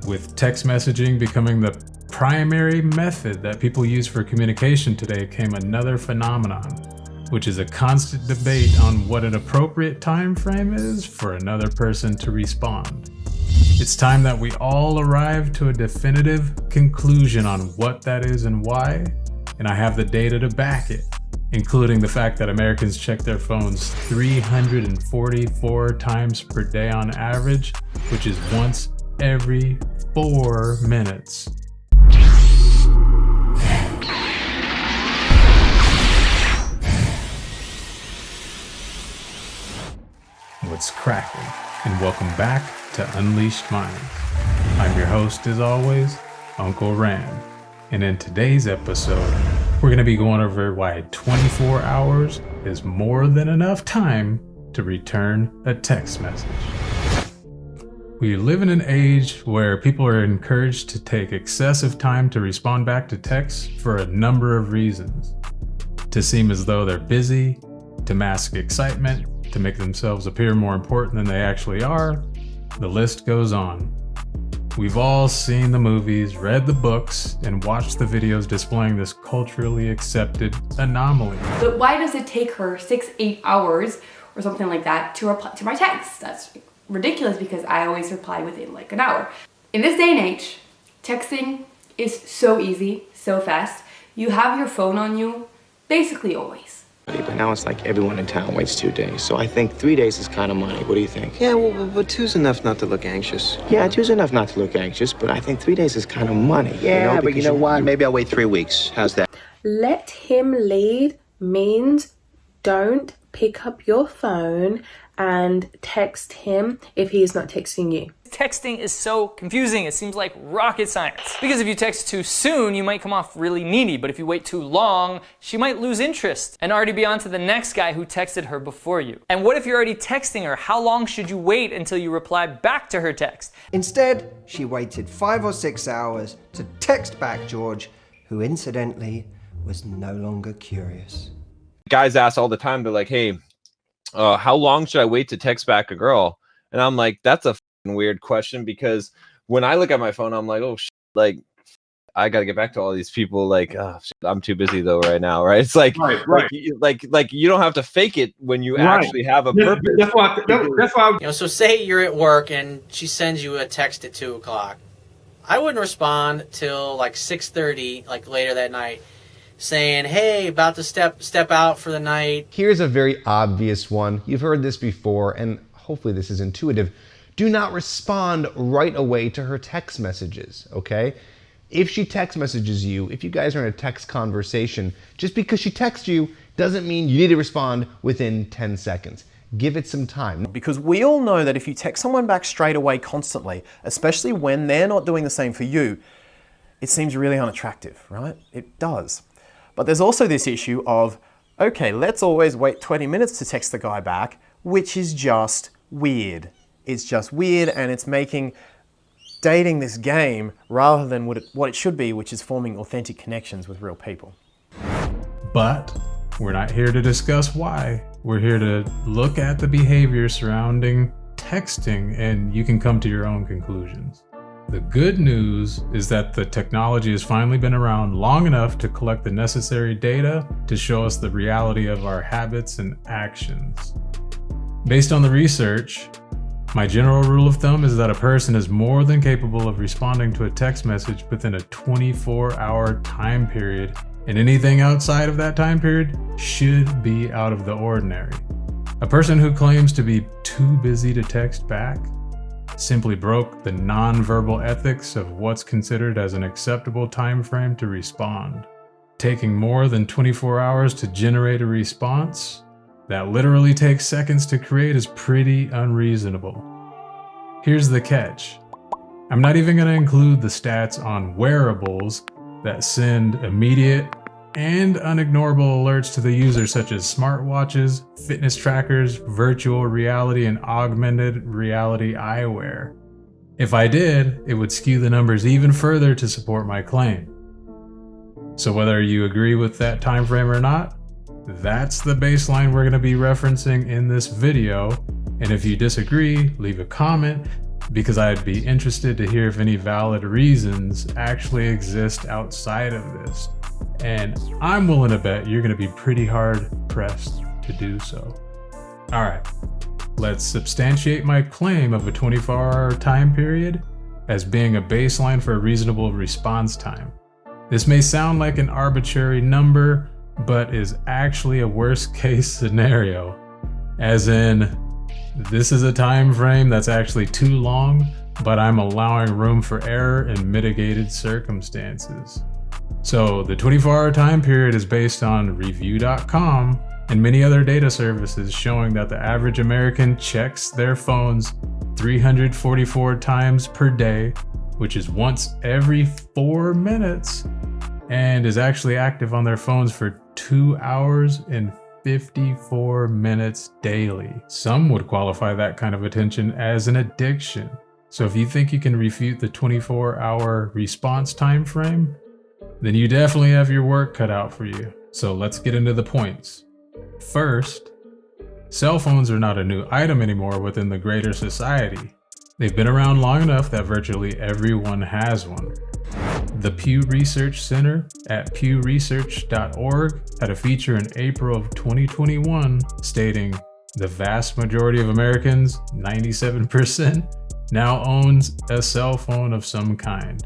With text messaging becoming the primary method that people use for communication today came another phenomenon, which is a constant debate on what an appropriate time frame is for another person to respond. It's time that we all arrive to a definitive conclusion on what that is and why, and I have the data to back it, including the fact that Americans check their phones 344 times per day on average, which is once every 4 minutes. What's cracking? And welcome back to Unleashed Minds. I'm your host as always, Uncle Ram. And in today's episode, we're going to be going over why 24 hours is more than enough time to return a text message. We live in an age where people are encouraged to take excessive time to respond back to texts for a number of reasons. To seem as though they're busy, to mask excitement, to make themselves appear more important than they actually are. The list goes on. We've all seen the movies, read the books, and watched the videos displaying this culturally accepted anomaly. But why does it take her 6-8 hours or something like that to reply to my text? That's ridiculous because I always reply within like an hour. In this day and age, texting is so easy, so fast. You have your phone on you basically always. But now it's like everyone in town waits 2 days. So I think 3 days is kind of money. What do you think? Yeah, well, but 2's enough not to look anxious. Yeah, 2's enough not to look anxious, but I think 3 days is kind of money. Yeah, but you know what? Maybe I'll wait 3 weeks. How's that? Let him lead means don't pick up your phone and text him if he is not texting you. Texting is so confusing, it seems like rocket science. Because if you text too soon, you might come off really needy, but if you wait too long, she might lose interest and already be on to the next guy who texted her before you. And what if you're already texting her? How long should you wait until you reply back to her text? Instead, she waited 5 or 6 hours to text back George, who incidentally was no longer curious. Guys ask all the time, they're like, hey, how long should I wait to text back a girl? And I'm like, that's a weird question, because when I look at my phone, I'm like, oh shit, like I gotta get back to all these people, like oh, shit, I'm too busy though right now, right? It's like right. Like you don't have to fake it when you actually have a purpose. That's why so say you're at work and she sends you a text at 2 o'clock. I wouldn't respond till like 6:30, like later that night, saying, hey, about to step out for the night. Here's a very obvious one. You've heard this before, and hopefully this is intuitive. Do not respond right away to her text messages, okay? If she text messages you, if you guys are in a text conversation, just because she texts you doesn't mean you need to respond within 10 seconds. Give it some time. Because we all know that if you text someone back straight away constantly, especially when they're not doing the same for you, it seems really unattractive, right? It does. But there's also this issue of, okay, let's always wait 20 minutes to text the guy back, which is just weird. It's just weird, and it's making dating this game rather than what it should be, which is forming authentic connections with real people. But we're not here to discuss why. We're here to look at the behavior surrounding texting, and you can come to your own conclusions. The good news is that the technology has finally been around long enough to collect the necessary data to show us the reality of our habits and actions. Based on the research, my general rule of thumb is that a person is more than capable of responding to a text message within a 24-hour time period, and anything outside of that time period should be out of the ordinary. A person who claims to be too busy to text back simply broke the non-verbal ethics of what's considered as an acceptable time frame to respond. Taking more than 24 hours to generate a response that literally takes seconds to create is pretty unreasonable. Here's the catch. I'm not even going to include the stats on wearables that send immediate and unignorable alerts to the user, such as smartwatches, fitness trackers, virtual reality, and augmented reality eyewear. If I did, it would skew the numbers even further to support my claim. So whether you agree with that time frame or not, that's the baseline we're going to be referencing in this video. And if you disagree, leave a comment because I'd be interested to hear if any valid reasons actually exist outside of this. And I'm willing to bet you're going to be pretty hard pressed to do so. All right, let's substantiate my claim of a 24-hour time period as being a baseline for a reasonable response time. This may sound like an arbitrary number, but is actually a worst case scenario, as in, this is a time frame that's actually too long, but I'm allowing room for error in mitigated circumstances. So the 24-hour time period is based on review.com and many other data services showing that the average American checks their phones 344 times per day, which is once every 4 minutes, and is actually active on their phones for 2 hours and 54 minutes daily. Some would qualify that kind of attention as an addiction. So if you think you can refute the 24-hour response time frame, then you definitely have your work cut out for you. So let's get into the points. First, cell phones are not a new item anymore within the greater society. They've been around long enough that virtually everyone has one. The Pew Research Center at pewresearch.org had a feature in April of 2021 stating the vast majority of Americans, 97%, now owns a cell phone of some kind.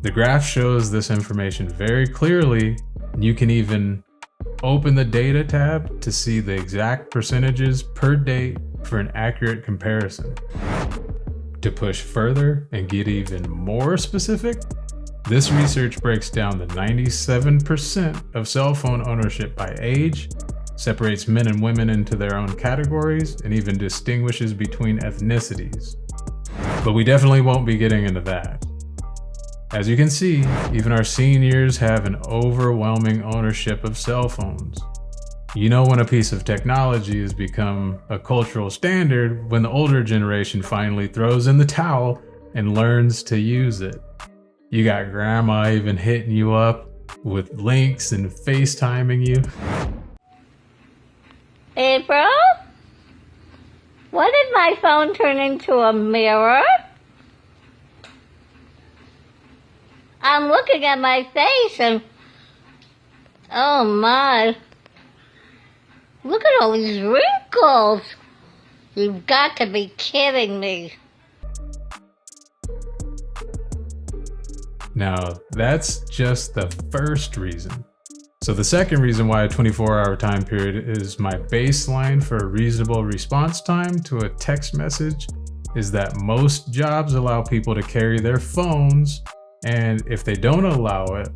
The graph shows this information very clearly, and you can even open the data tab to see the exact percentages per date for an accurate comparison. To push further and get even more specific, this research breaks down the 97% of cell phone ownership by age, separates men and women into their own categories, and even distinguishes between ethnicities. But we definitely won't be getting into that. As you can see, even our seniors have an overwhelming ownership of cell phones. You know when a piece of technology has become a cultural standard when the older generation finally throws in the towel and learns to use it. You got grandma even hitting you up with links and FaceTiming you. April? What did my phone turn into a mirror? I'm looking at my face and, oh my, look at all these wrinkles. You've got to be kidding me. Now, that's just the first reason. So the second reason why a 24-hour time period is my baseline for a reasonable response time to a text message is that most jobs allow people to carry their phones, and if they don't allow it,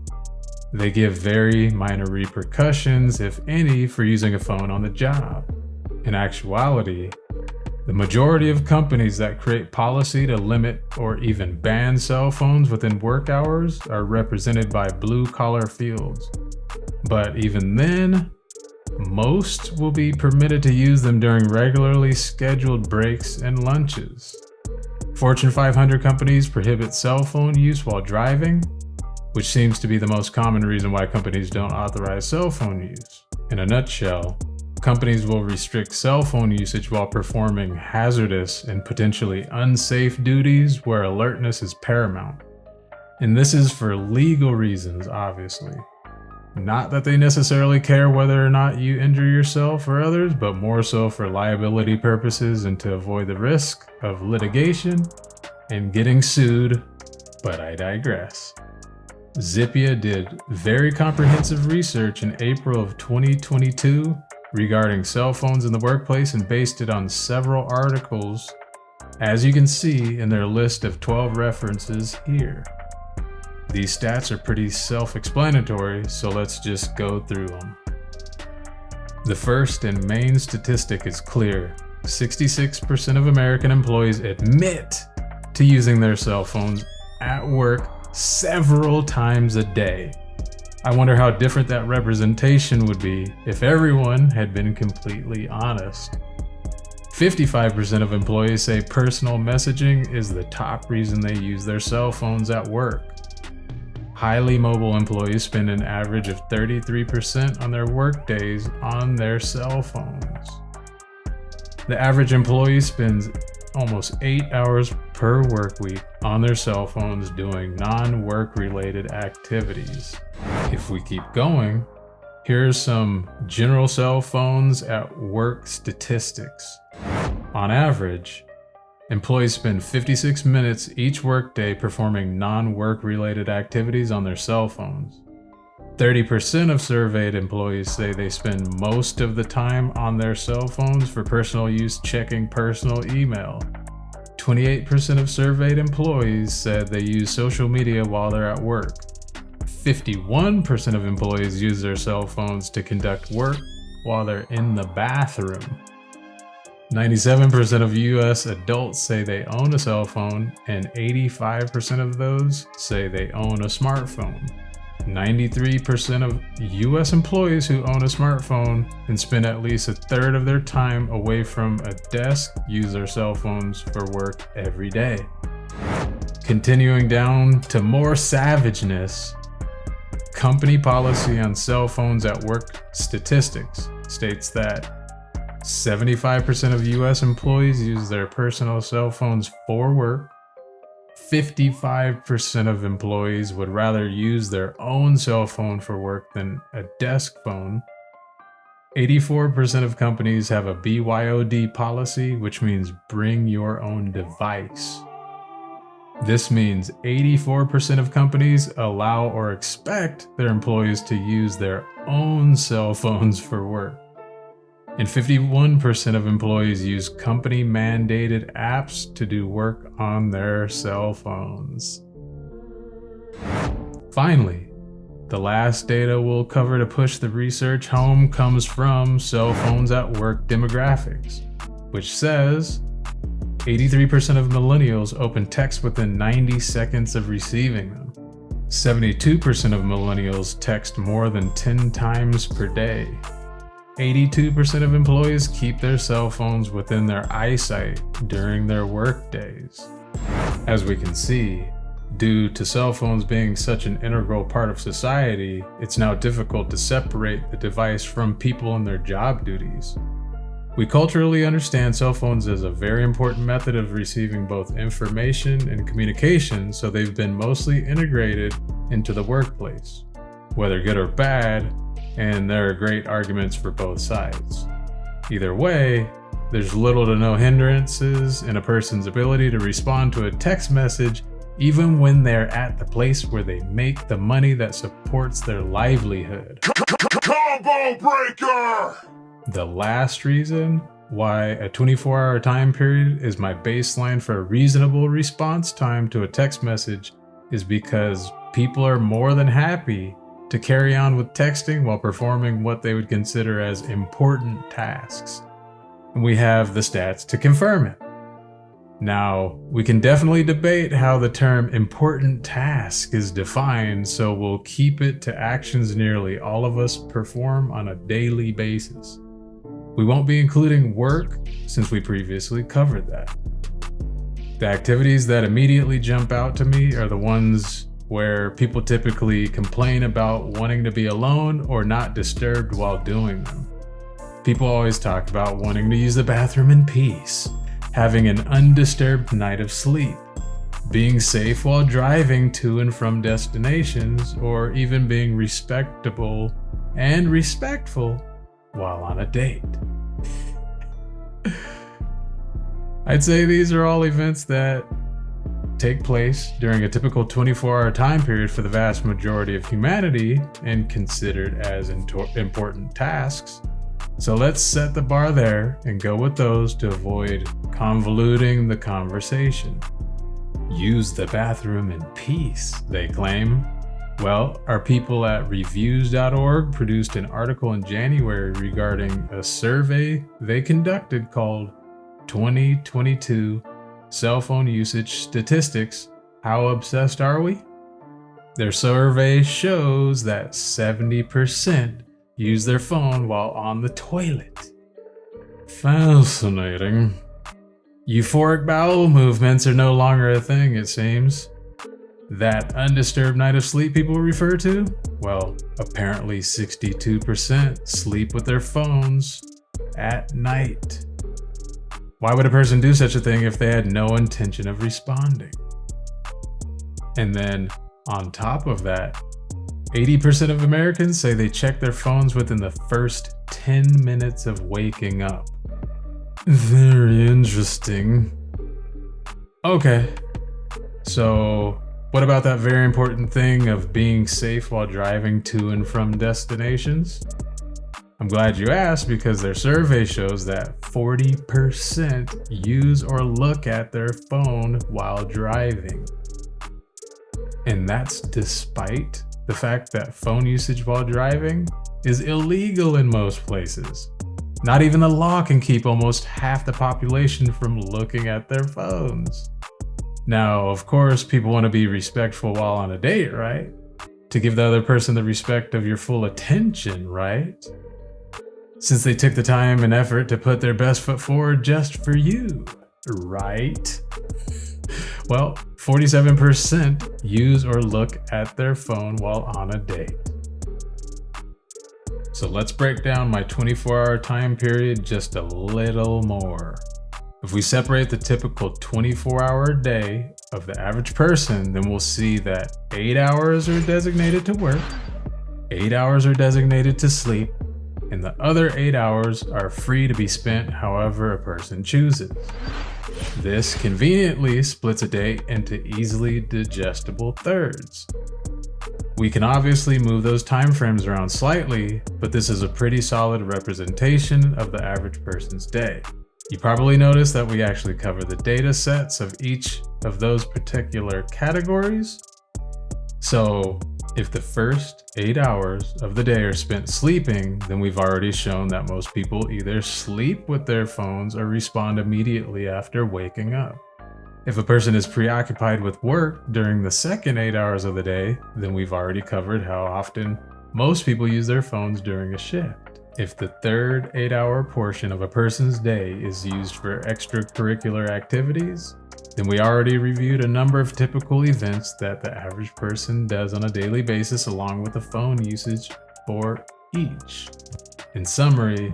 they give very minor repercussions, if any, for using a phone on the job. In actuality, the majority of companies that create policy to limit or even ban cell phones within work hours are represented by blue-collar fields. But even then, most will be permitted to use them during regularly scheduled breaks and lunches. Fortune 500 companies prohibit cell phone use while driving, which seems to be the most common reason why companies don't authorize cell phone use. In a nutshell, companies will restrict cell phone usage while performing hazardous and potentially unsafe duties where alertness is paramount. And this is for legal reasons, obviously. Not that they necessarily care whether or not you injure yourself or others, but more so for liability purposes and to avoid the risk of litigation and getting sued, but I digress. Zippia did very comprehensive research in April of 2022 regarding cell phones in the workplace and based it on several articles, as you can see in their list of 12 references here. These stats are pretty self-explanatory, so let's just go through them. The first and main statistic is clear. 66% of American employees admit to using their cell phones at work several times a day. I wonder how different that representation would be if everyone had been completely honest. 55% of employees say personal messaging is the top reason they use their cell phones at work. Highly mobile employees spend an average of 33% on their work days on their cell phones. The average employee spends almost 8 hours per work week on their cell phones doing non-work related activities. If we keep going, here's some general cell phones at work statistics. On average, employees spend 56 minutes each workday performing non-work related activities on their cell phones. 30% of surveyed employees say they spend most of the time on their cell phones for personal use checking personal email. 28% of surveyed employees said they use social media while they're at work. 51% of employees use their cell phones to conduct work while they're in the bathroom. 97% of US adults say they own a cell phone, and 85% of those say they own a smartphone. 93% of US employees who own a smartphone and spend at least a third of their time away from a desk use their cell phones for work every day. Continuing down to more savageness, company policy on cell phones at work statistics states that 75% of US employees use their personal cell phones for work. 55% of employees would rather use their own cell phone for work than a desk phone. 84% of companies have a BYOD policy, which means bring your own device. This means 84% of companies allow or expect their employees to use their own cell phones for work. And 51% of employees use company-mandated apps to do work on their cell phones. Finally, the last data we'll cover to push the research home comes from Cell Phones at Work Demographics, which says 83% of millennials open text within 90 seconds of receiving them. 72% of millennials text more than 10 times per day. 82% of employees keep their cell phones within their eyesight during their work days. As we can see, due to cell phones being such an integral part of society, it's now difficult to separate the device from people and their job duties. We culturally understand cell phones as a very important method of receiving both information and communication, so they've been mostly integrated into the workplace. Whether good or bad, and there are great arguments for both sides. Either way, there's little to no hindrances in a person's ability to respond to a text message even when they're at the place where they make the money that supports their livelihood. Combo breaker! The last reason why a 24-hour time period is my baseline for a reasonable response time to a text message is because people are more than happy to carry on with texting while performing what they would consider as important tasks. And we have the stats to confirm it. Now, we can definitely debate how the term important task is defined, so we'll keep it to actions nearly all of us perform on a daily basis. We won't be including work since we previously covered that. The activities that immediately jump out to me are the ones where people typically complain about wanting to be alone or not disturbed while doing them. People always talk about wanting to use the bathroom in peace, having an undisturbed night of sleep, being safe while driving to and from destinations, or even being respectable and respectful while on a date. I'd say these are all events that take place during a typical 24-hour time period for the vast majority of humanity and considered as important tasks. So let's set the bar there and go with those to avoid convoluting the conversation. Use the bathroom in peace, they claim. Well, our people at reviews.org produced an article in January regarding a survey they conducted called 2022 Cell Phone Usage Statistics, How Obsessed Are We? Their survey shows that 70% use their phone while on the toilet. Fascinating. Euphoric bowel movements are no longer a thing, it seems. That undisturbed night of sleep people refer to? Well, apparently 62% sleep with their phones at night. Why would a person do such a thing if they had no intention of responding? And then on top of that, 80% of Americans say they check their phones within the first 10 minutes of waking up. Very interesting. Okay, so what about that very important thing of being safe while driving to and from destinations? I'm glad you asked, because their survey shows that 40% use or look at their phone while driving. And that's despite the fact that phone usage while driving is illegal in most places. Not even the law can keep almost half the population from looking at their phones. Now, of course, people want to be respectful while on a date, right? To give the other person the respect of your full attention, right? Since they took the time and effort to put their best foot forward just for you, right? Well, 47% use or look at their phone while on a date. So let's break down my 24-hour time period just a little more. If we separate the typical 24-hour day of the average person, then we'll see that 8 hours are designated to work, 8 hours are designated to sleep, and the other 8 hours are free to be spent however a person chooses. This conveniently splits a day into easily digestible thirds. We can obviously move those time frames around slightly, but this is a pretty solid representation of the average person's day. You probably noticed that we actually cover the data sets of each of those particular categories. So if the first 8 hours of the day are spent sleeping, then we've already shown that most people either sleep with their phones or respond immediately after waking up. If a person is preoccupied with work during the second 8 hours of the day, then we've already covered how often most people use their phones during a shift. If the third 8-hour portion of a person's day is used for extracurricular activities, then we already reviewed a number of typical events that the average person does on a daily basis, along with the phone usage for each. In summary,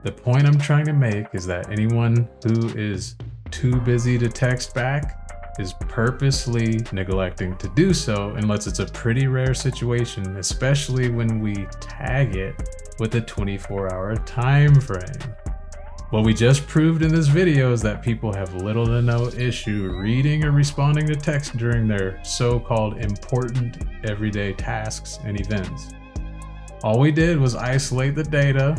the point I'm trying to make is that anyone who is too busy to text back is purposely neglecting to do so, unless it's a pretty rare situation, especially when we tag it with a 24-hour time frame. What we just proved in this video is that people have little to no issue reading or responding to text during their so-called important everyday tasks and events. All we did was isolate the data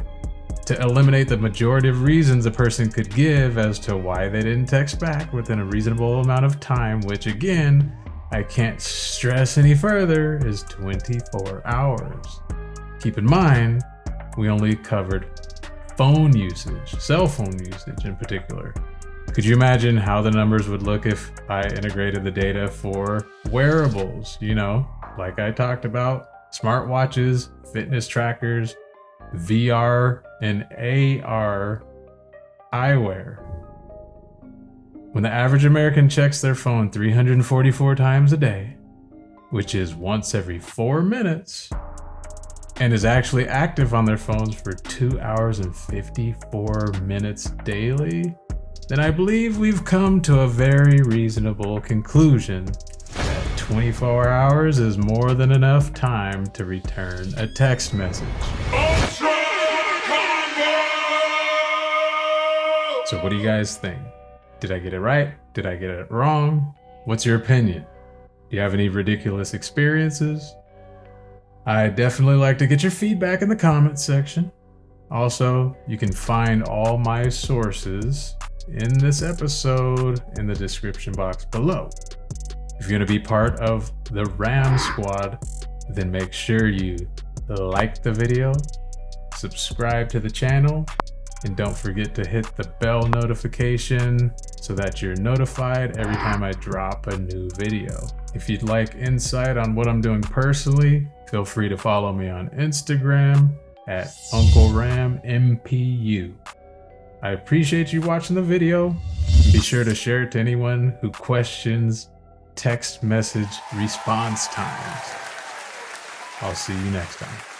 to eliminate the majority of reasons a person could give as to why they didn't text back within a reasonable amount of time, which again, I can't stress any further, is 24 hours. Keep in mind, we only covered phone usage, cell phone usage in particular. Could you imagine how the numbers would look if I integrated the data for wearables, like I talked about, smartwatches, fitness trackers, VR and AR eyewear? When the average American checks their phone 344 times a day, which is once every 4 minutes, and is actually active on their phones for 2 hours and 54 minutes daily, then I believe we've come to a very reasonable conclusion that 24 hours is more than enough time to return a text message. So what do you guys think? Did I get it right? Did I get it wrong? What's your opinion? Do you have any ridiculous experiences? I'd definitely like to get your feedback in the comments section. Also, you can find all my sources in this episode in the description box below. If you're going to be part of the Ram Squad, then make sure you like the video, subscribe to the channel, and don't forget to hit the bell notification so that you're notified every time I drop a new video. If you'd like insight on what I'm doing personally, feel free to follow me on Instagram at UncleRamMPU. I appreciate you watching the video. Be sure to share it to anyone who questions text message response times. I'll see you next time.